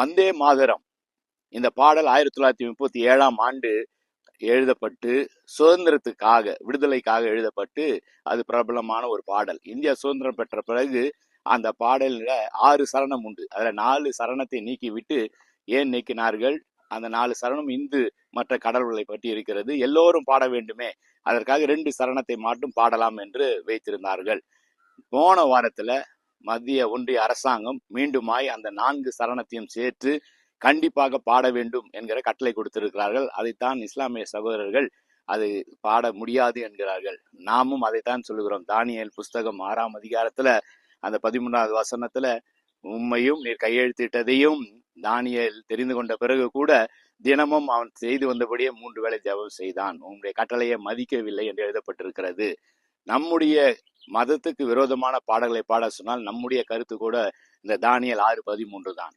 வந்தே மாதரம் இந்த பாடல் 1937 எழுதப்பட்டு சுதந்திரத்துக்காக விடுதலைக்காக எழுதப்பட்டு அது பிரபலமான ஒரு பாடல். இந்தியா சுதந்திரம் பெற்ற பிறகு அந்த பாடல்ல 6 சரணம் உண்டு. அதுல 4 சரணத்தை நீக்கி விட்டு ஏன் நீக்கினார்கள்? அந்த 4 சரணம் இந்து மற்ற கடவுள்களை பற்றி இருக்கிறது, எல்லோரும் பாட வேண்டுமே, அதற்காக 2 சரணத்தை மட்டும் பாடலாம் என்று வைத்திருந்தார்கள். போன வாரத்துல மத்திய ஒன்றிய அரசாங்கம் மீண்டுமாய் அந்த 4 சரணத்தையும் சேர்த்து கண்டிப்பாக பாட வேண்டும் என்கிற கட்டளை கொடுத்திருக்கிறார்கள். அதைத்தான் இஸ்லாமிய சகோதரர்கள் அது பாட முடியாது என்கிறார்கள். நாமும் அதைத்தான் சொல்லுகிறோம். தானியேல் புஸ்தகம் 6ஆம் அதிகாரத்துல அந்த 13வது வசனத்துல, உம்மையும் நீர் கையெழுத்திட்டதையும் தானியேல் தெரிந்து கொண்ட பிறகு கூட தினமும் அவன் செய்து வந்தபடியே 3 வேளை ஜெபம் செய்தான், உங்களுடைய கட்டளையை மதிக்கவில்லை என்று எழுதப்பட்டிருக்கிறது. நம்முடைய மதத்துக்கு விரோதமான பாடல்களை பாட சொன்னால் நம்முடைய கருத்து கூட இந்த தானியேல் 6:13 தான்.